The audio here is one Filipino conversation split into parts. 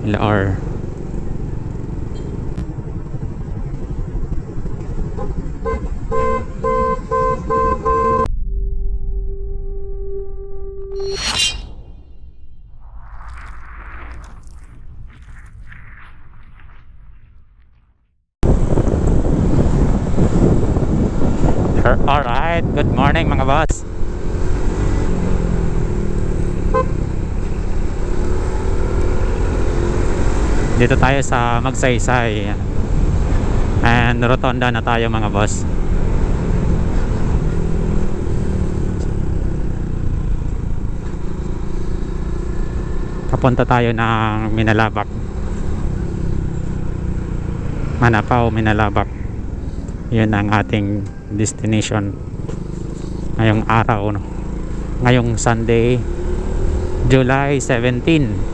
LR. Alright, good morning mga boss. Dito tayo sa Magsaysay and Rotonda na tayo mga boss. Papunta tayo ng Minalabak, Manapao, Minalabak. Yun ang ating destination ngayong araw, no? Ngayong Sunday, July 17.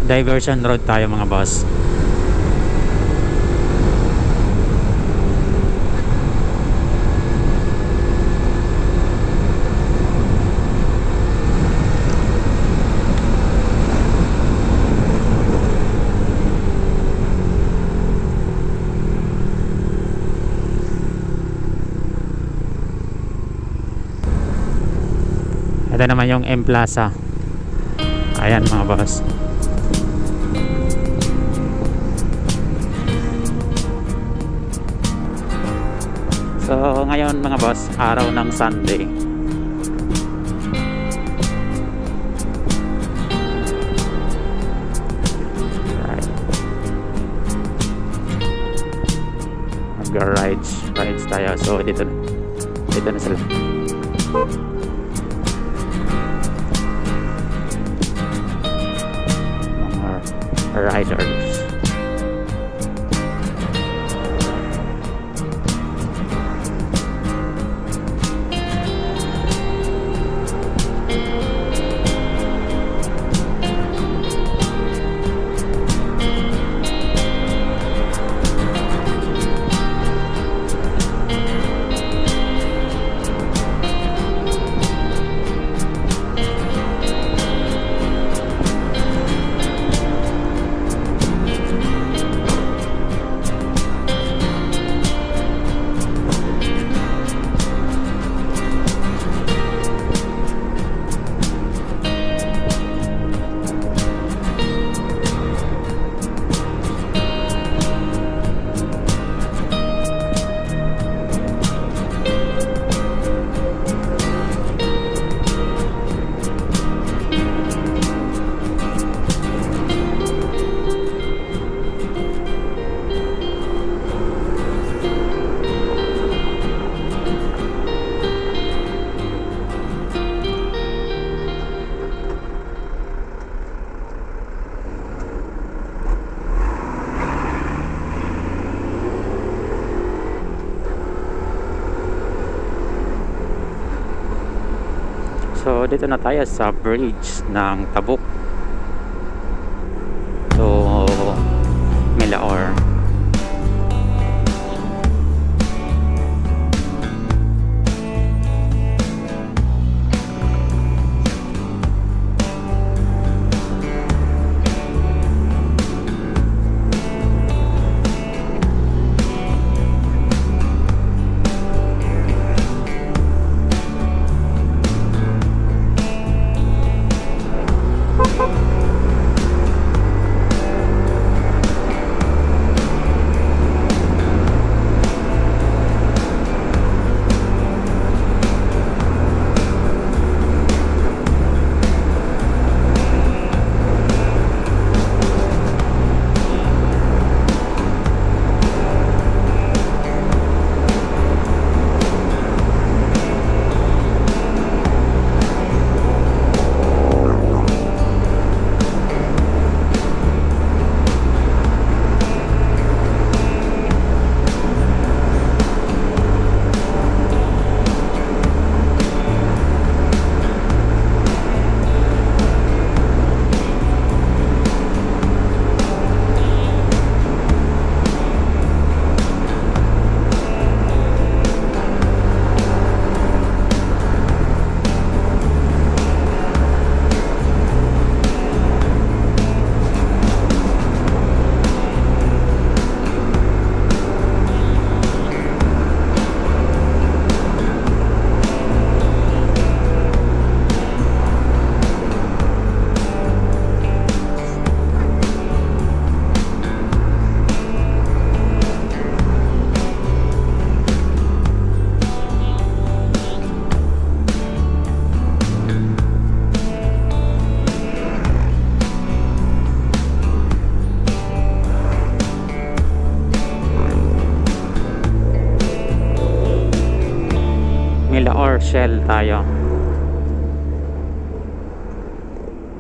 Diversion road tayo mga boss. Ito naman yung M Plaza. Ayan mga boss. So ngayon mga boss, araw ng Sunday. Right. Rides tayo. So dito na sila. Mga riders. So dito na tayo sa bridge ng Tabuk to Milaor. Milaor Shell tayo.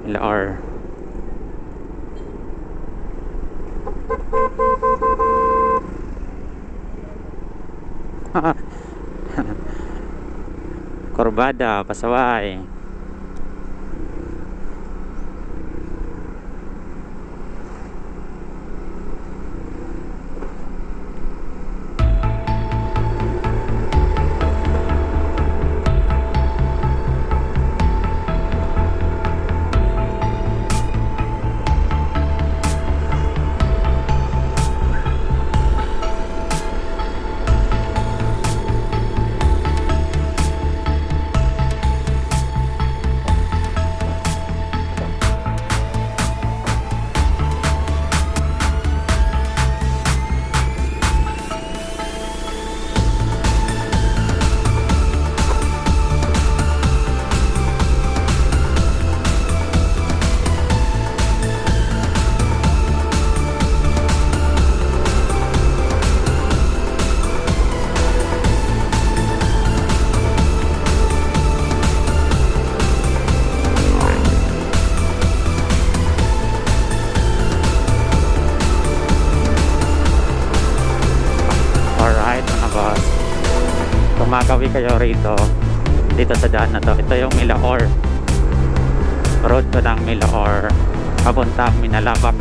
Milaor. Corbada, Pasaway. Kumagawi kayo rito, dito sa daan na to. Ito yung Milaor road to ng Milaor papuntang Minalabak.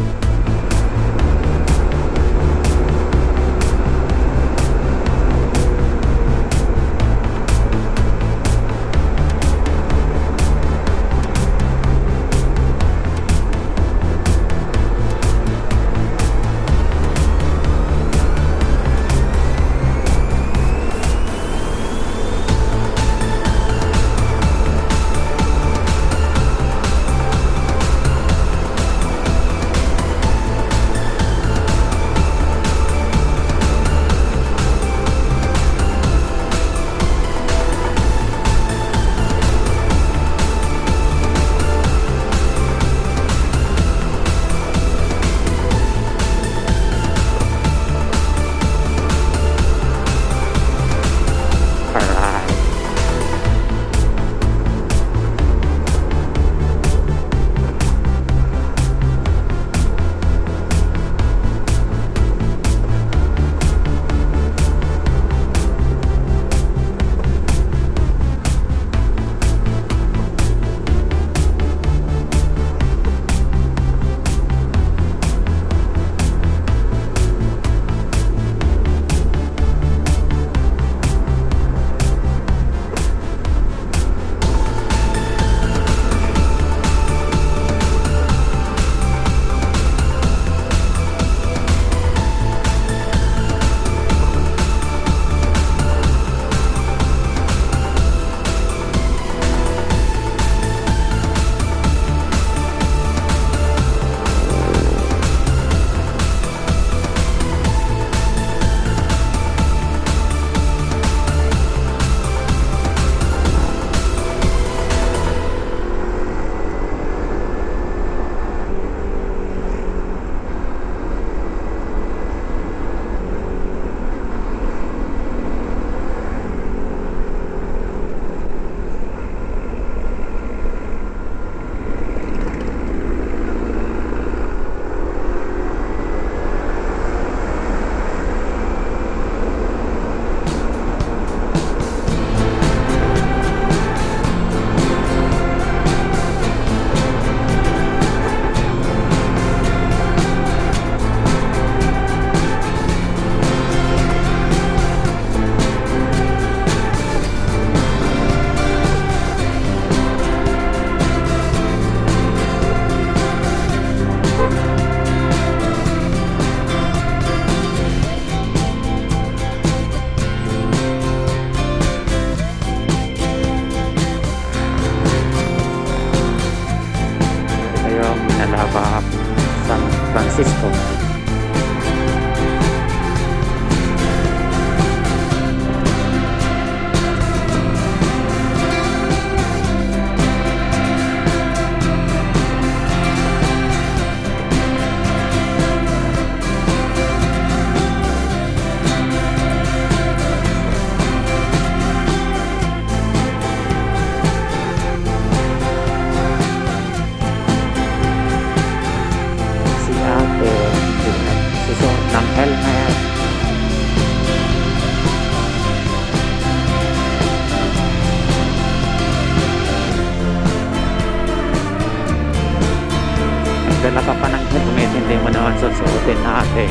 susuotin natin.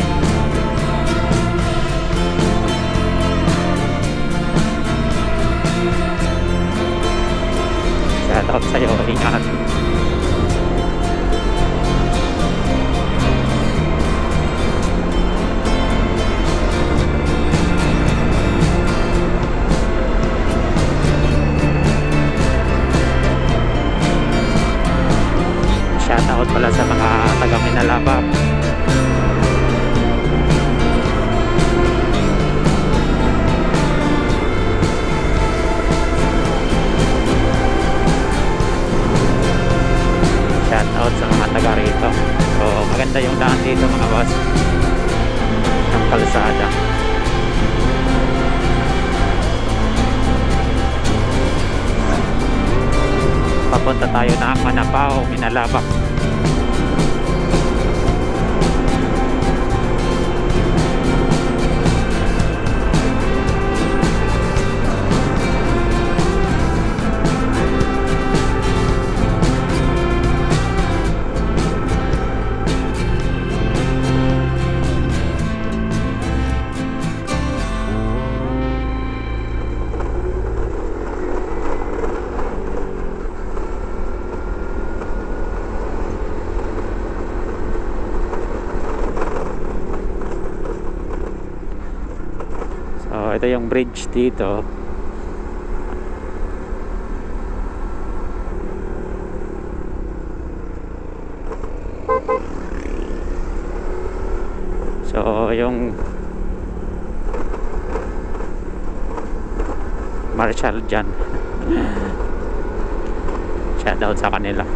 Shout out sa'yo, ingat. Shout out pala sa mga taga Minalabak. Shout out sa mga taga rito. So maganda yung daan dito mga boss, ng kalsada. Papunta tayo ng Manapao, Minalabak. So ito yung bridge dito. So yung Marshall dyan. Shout out sa kanila.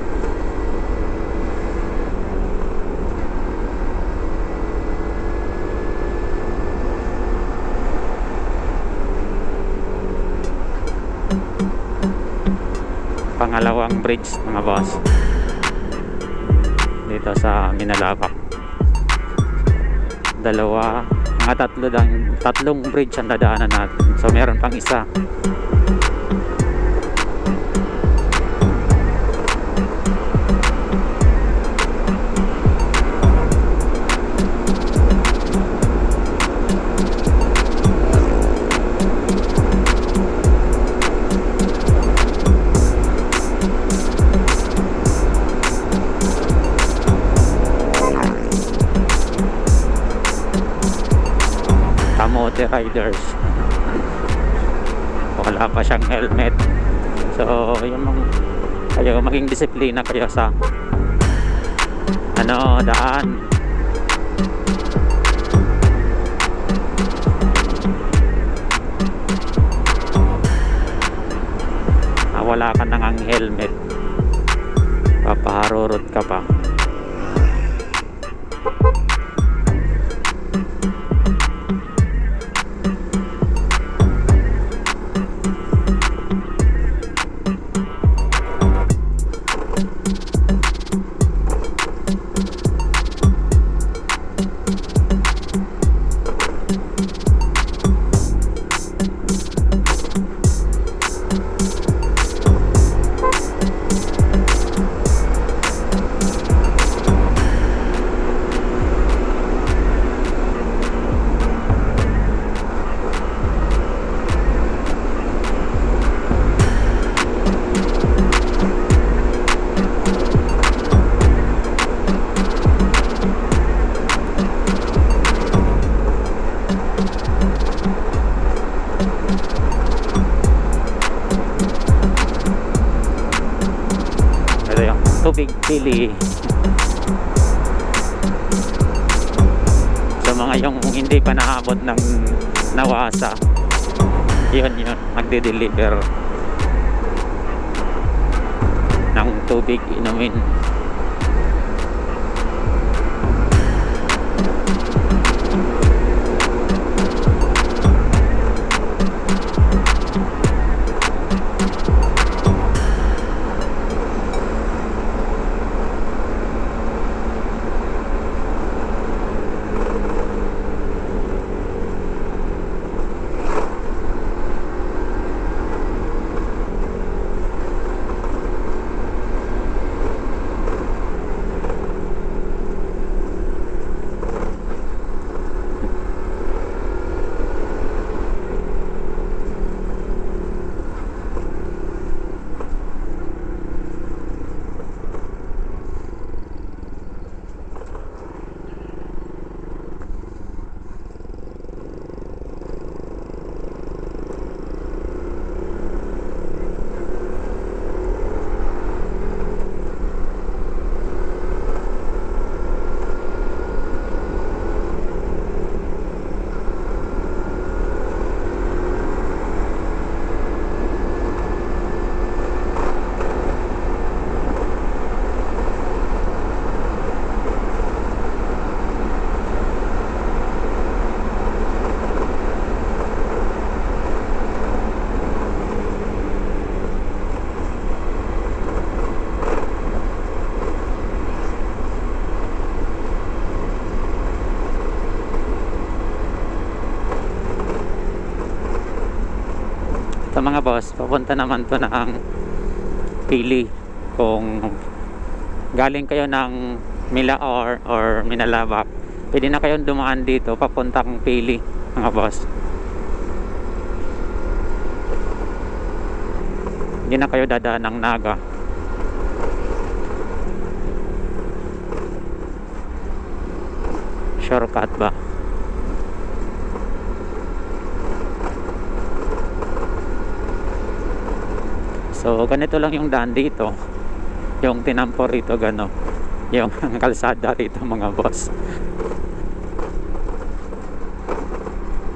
Pangalawang bridge mga boss dito sa Minalabak. Tatlong bridge ang dadaanan natin. So meron pang isa. Kamote riders. Wala pa siyang helmet. So kayo maging disiplina kayo sa daan. Wala ka nang helmet, papaharurot ka pa. Tubig Pili. So mga yung hindi pa naabot ng Nawasa, yun magde-deliver ng tubig inumin. Ito mga boss, papunta naman to ng Pili. Kung galing kayo ng Milaor or Minalabak, pwede na kayong dumaan dito papuntang Pili mga boss. Hindi na kayo dadaan ng Naga. Shortcut ba? So ganito lang yung daan dito. Yung tinampo rito gano. Yung kalsada rito mga boss.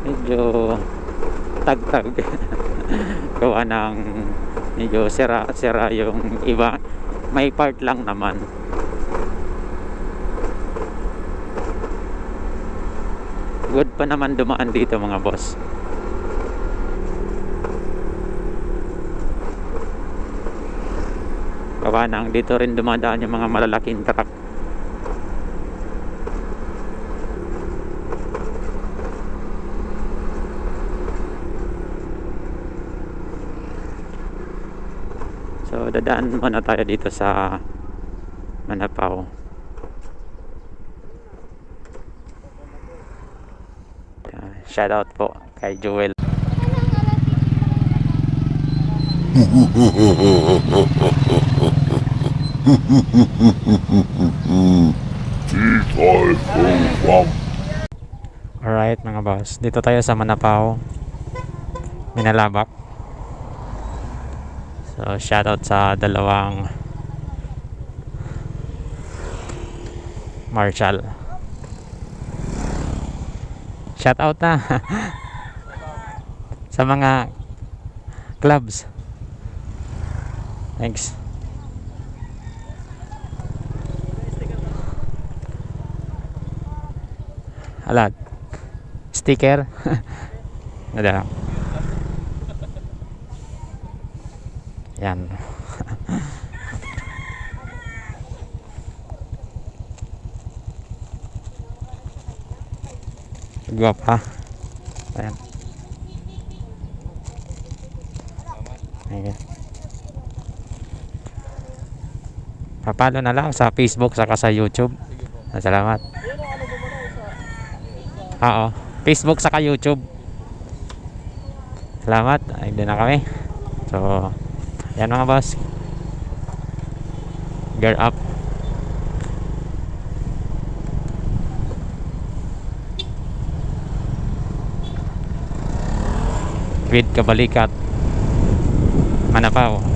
Medyo tagtag. Gawa ng medyo sira yung iba. May part lang naman. Good pa naman dumaan dito mga boss. Gawa ng dito rin dumadaan yung mga malalaking truck. So dadaan muna tayo dito sa Manapao. Shout out po kay Joel. Alright mga boss, dito tayo sa Manapao, Minalabak. So shoutout sa dalawang Marshall. Shoutout na sa mga clubs. Thanks. Alat. Sticker. Ada. Yan. Guwapa. Ayan. Ayan. Papalo na lang sa Facebook saka sa YouTube. Salamat. Oo. Facebook saka YouTube. Salamat. Ay, doon na kami. So, yan mga boss. Gear up. With Kabalikat. Manapao.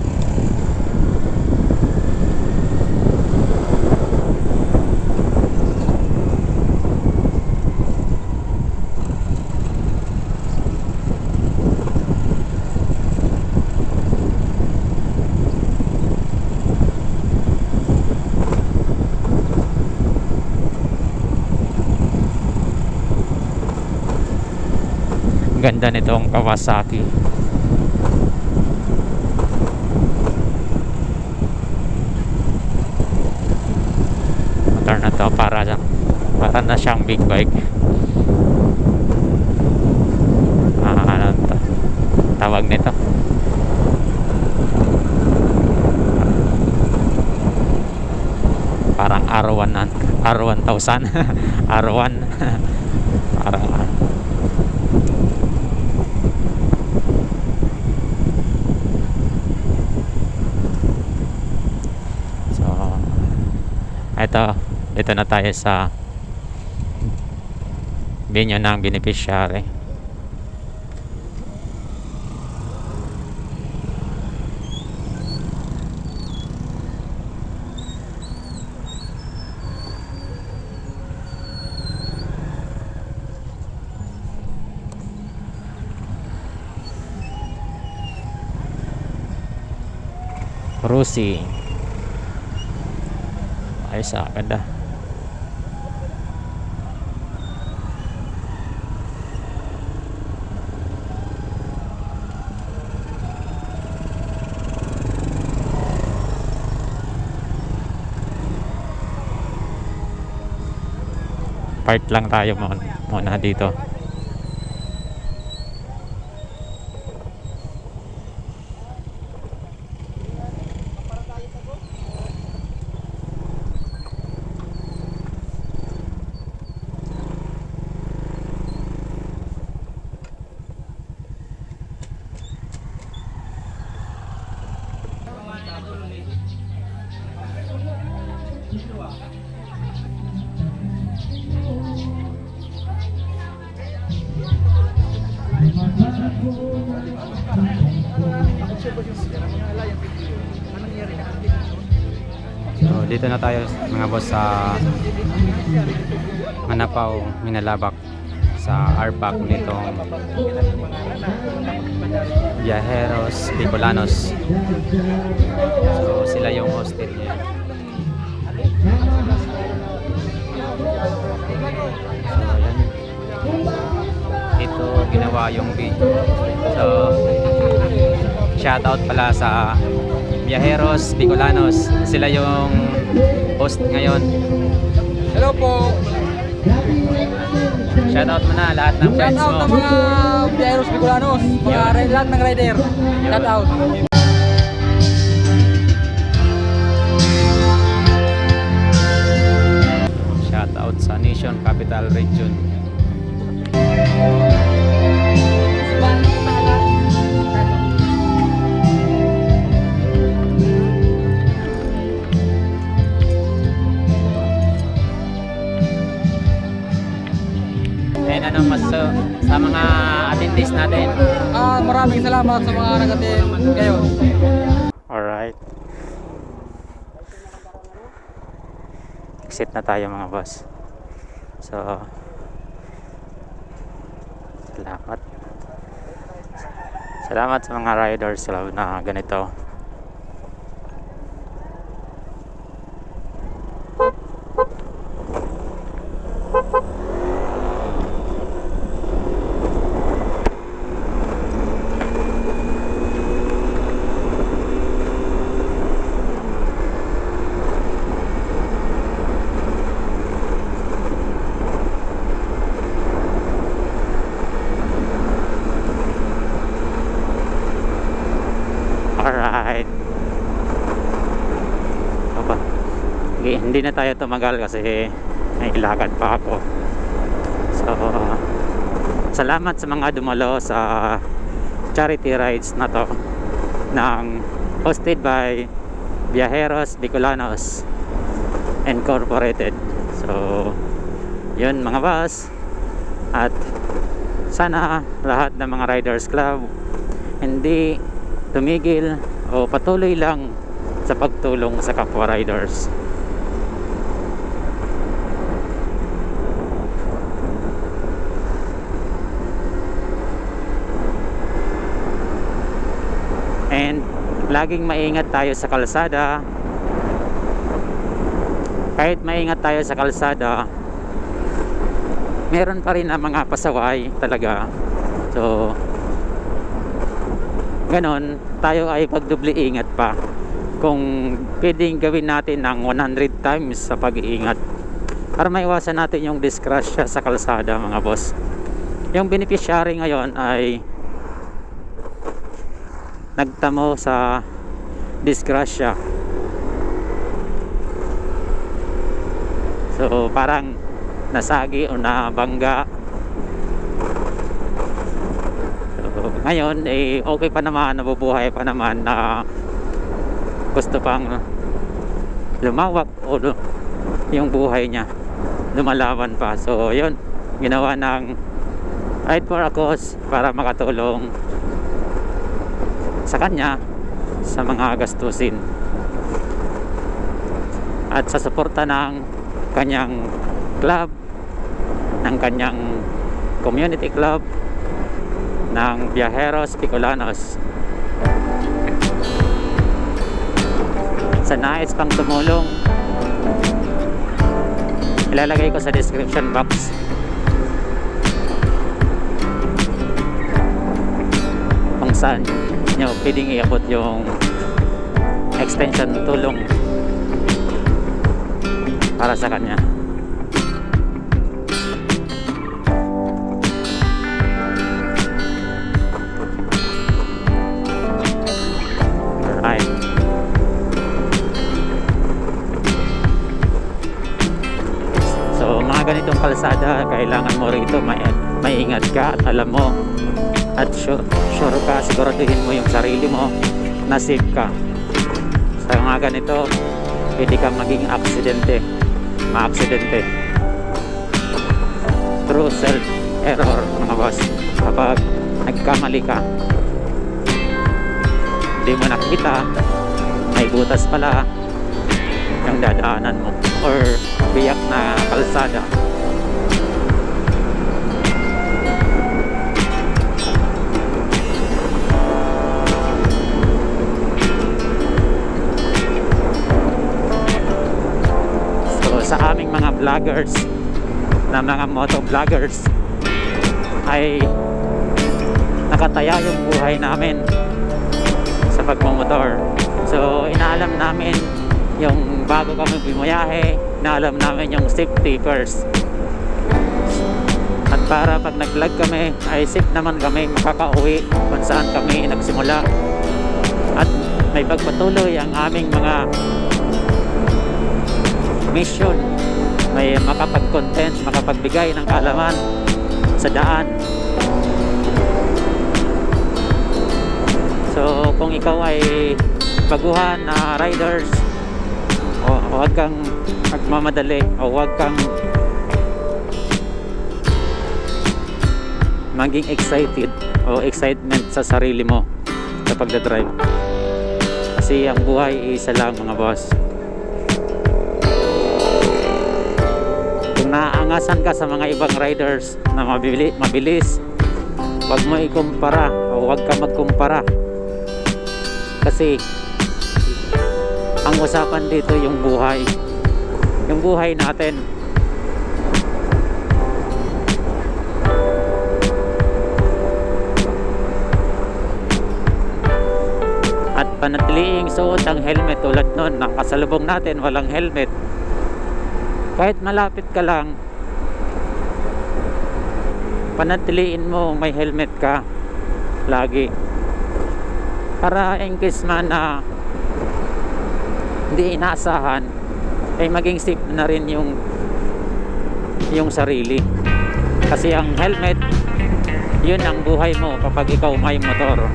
Ganda nitong Kawasaki. Motor na to para na siyang big bike. Ano tawag nito? Parang R1000 R1 parang ito na tayo sa venue ng beneficiary. Rusi. Ayos ah, ganda. Part lang tayo muna dito. dito na tayo mga boss sa Manapaw, Minalabak sa RPAC nitong Viajeros Bicolanos. So sila yung hosted niya. So yan. Ito ginawa yung video. So shoutout pala sa Viajeros Bicolanos. Sila yung host ngayon. Hello po. Shoutout mo na lahat ng friends Shout out mo. ng mga Viajeros Bicolanos, lahat ng rider. Shout out. Shoutout sa Nation Capital Region. And anong mas sa mga attendees natin? Maraming salamat sa mga nag-attend ngayon. Alright. Exit na tayo mga boss. So, salamat. Salamat sa mga riders club na ganito. Alright. Aba. Okay, hindi na tayo tumagal kasi may ilakad pa ako. So, salamat sa mga dumalo sa charity rides na to ng hosted by Viajeros Bicolanos Incorporated. So, yun mga boss. At sana lahat ng mga riders club hindi tumigil o patuloy lang sa pagtulong sa kapwa riders. And laging maingat tayo sa kalsada. Kahit maingat tayo sa kalsada, meron pa rin ang mga pasaway talaga. So ganon, tayo ay pagdubli ingat pa. Kung pwedeng gawin natin ng 100 times sa pag-iingat para maiwasan natin yung disgrasya sa kalsada mga boss. Yung beneficiary ngayon ay nagtamo sa disgrasya. So parang nasagi o nabangga. Ngayon okay pa naman, nabubuhay pa naman na gusto pang lumawak o yung buhay niya lumalaban pa. So yun, ginawa ng Ride for a Cause para makatulong sa kanya sa mga gastusin at sa suporta ng kanyang club, ng kanyang community club ng Viajeros Bicolanos. Sa nais pang tumulong, ilalagay ko sa description box kung saan nyo pwedeng iabot yung extension tulong para sa kanya. Ganitong kalsada, kailangan mo rito maingat ka at alam mo at sure ka, siguraduhin mo yung sarili mo na safe ka. Sa mga ganito pwede kang maging maaksidente through self error mga boss. Kapag nagkamali ka, hindi mo nakita, may butas pala, yung dadaanan mo or biyak na kalsada. So sa aming mga vloggers na mga moto vloggers ay nakataya yung buhay namin sa pagmumotor. So inaalam namin yung bago kami bumiyahe, inaalam namin yung safety first. At para pag nag-vlog kami ay safe naman kami makakauwi kung saan kami nagsimula. At may pagpatuloy ang aming mga mission, may makapag-content, makapagbigay ng kaalaman sa daan. So kung ikaw ay baguhan na riders, o huwag kang magmamadali o huwag kang maging excited o excitement sa sarili mo sa pagdadrive, kasi ang buhay isa lang mga boss. Kung naaangasan ka sa mga ibang riders na mabilis, huwag mo ikumpara o huwag ka magkumpara, kasi ang usapan dito yung buhay natin. At panatiliing suot ang helmet tulad nun, nakasalubong natin walang helmet. Kahit malapit ka lang, panatiliin mo may helmet ka lagi, para in case man na hindi inaasahan ay maging safe na rin yung sarili, kasi ang helmet yun ang buhay mo kapag ikaw may motor.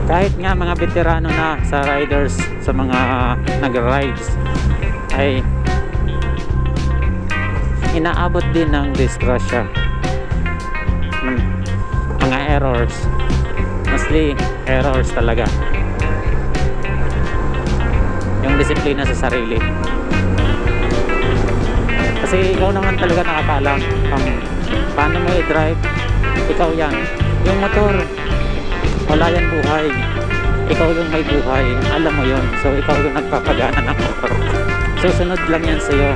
Kahit nga mga veterano na sa riders, sa mga nag-rides, ay inaabot din ng disgrasya, mga errors, mostly errors talaga, yung disiplina sa sarili. Kasi ikaw naman talaga nakakaalam kung paano mo i-drive. Ikaw yan, yung motor wala yan buhay, ikaw yung may buhay, alam mo yun. So ikaw yung nagpapagana ng motor, susunod lang yan sa'yo.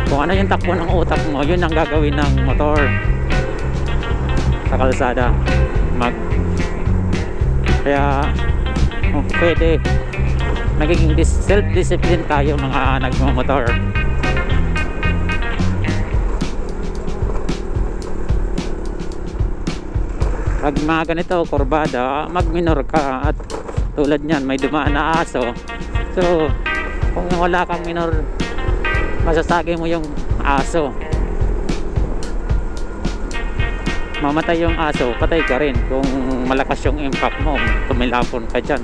Kung ano yung takbo ng utak mo, yun ang gagawin ng motor sa kalsada. Kaya kung pwede, nagiging self-discipline tayo mga nagmamotor. Pag mga ganito, kurbada, mag-minor ka. At tulad nyan, may dumaan na aso. So kung wala kang minor, masasagi mo yung aso, mamatay yung aso, patay ka rin kung malakas yung impact mo, tumilapon ka dyan.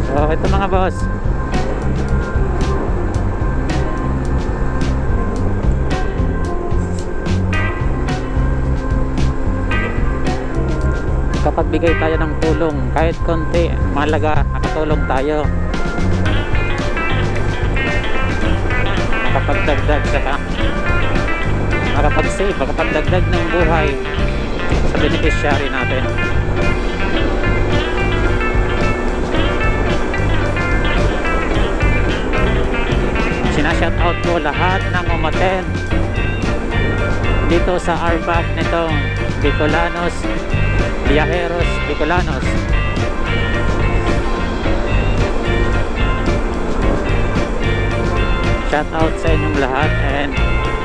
So ito mga boss, kapag bigay tayo ng tulong kahit konti, mahalaga, nakatulong tayo, makapagdagdag saka makapag-save, makapagdagdag ng buhay sa beneficiary natin. Sinashoutout ko lahat ng umaten dito sa RBAC nitong Bicolanos, Viajeros Bicolanos. Shout out sa inyong lahat, and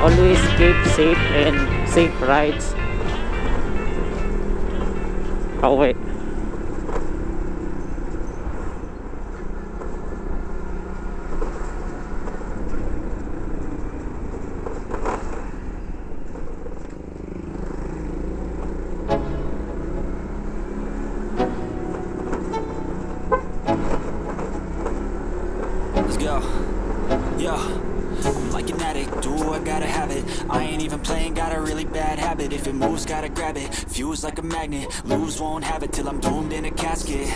always keep safe and safe rides pauwi. Let's go. Yeah, I'm like an addict, do I gotta have it. I ain't even playing, got a really bad habit. If it moves, gotta grab it, fuse like a magnet. Lose, won't have it till I'm doomed in a casket.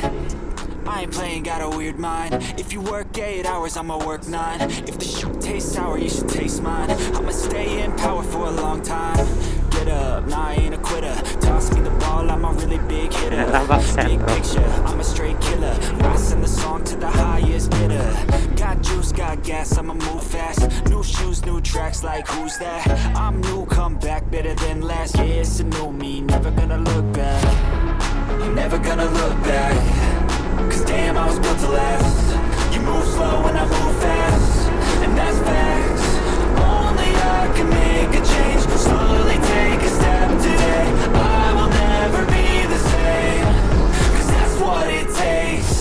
I ain't playing, got a weird mind. If you work 8 hours, I'ma work 9. If the shit tastes sour, you should taste mine. I'ma stay in power for a long time. Get up, nah, I ain't a quitter. Toss me the ball, I'm a really big hitter. Nalabak Big Sentro. picture, I'm a straight killer. Rising the song to the highest bidder. Got juice, got gas, I'ma move fast. New shoes, new tracks, like who's that? I'm new, come back better than last. Yeah, it's a new me, never gonna look back. I'm never gonna look back. Cause damn, I was built to last. You move slow and I move fast, and that's facts. Only I can make a change. Slowly take a step today. I will never be the same. Cause that's what it takes.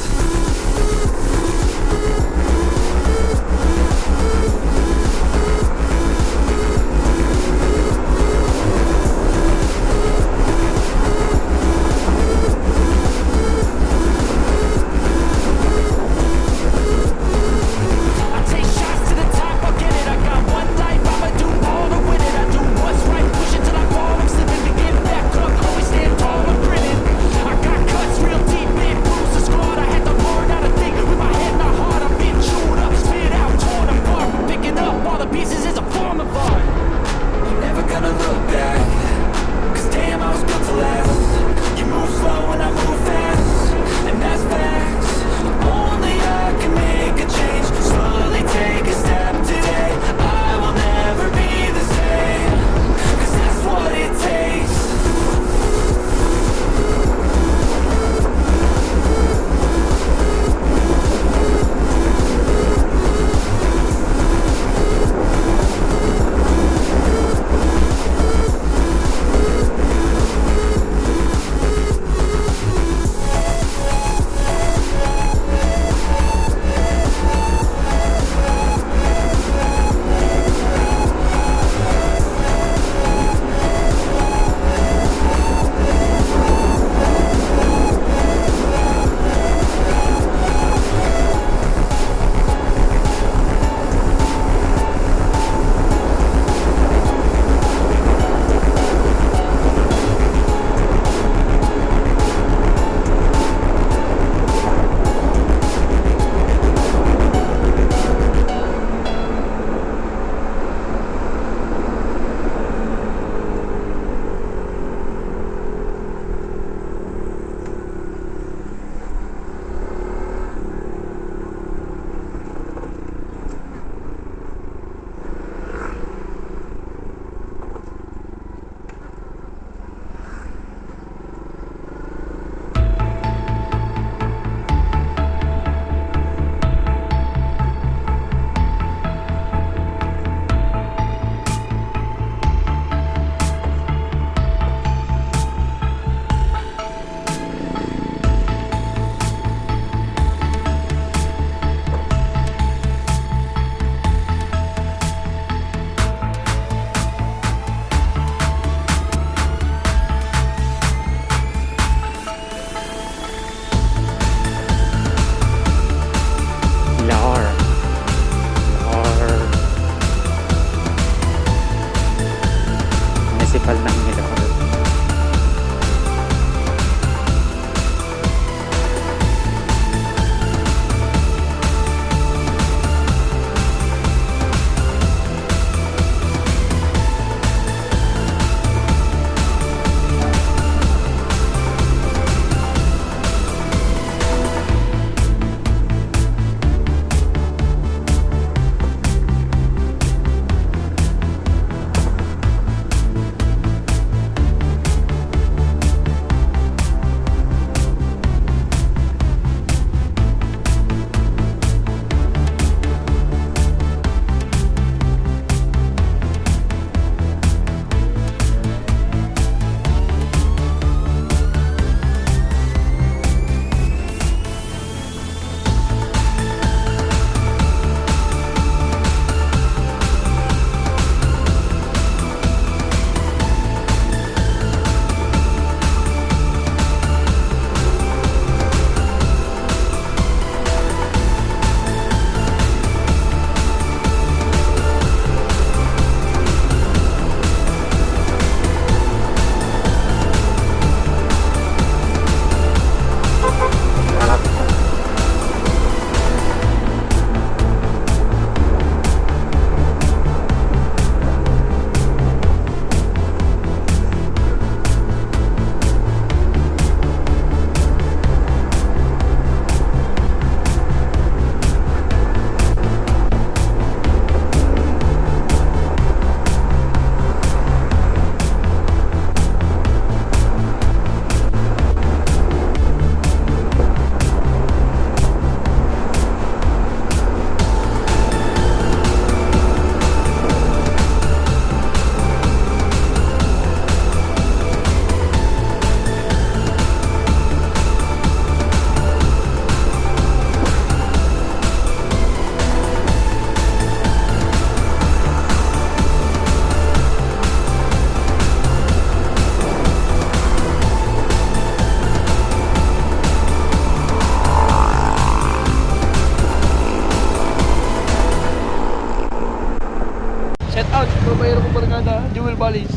out. Babayero ko barkada. Jewel Balis.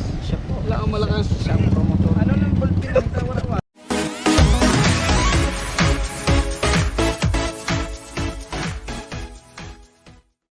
Wala ang malakas. Siyang promotor. Ano nang bulpin ang tawara ba?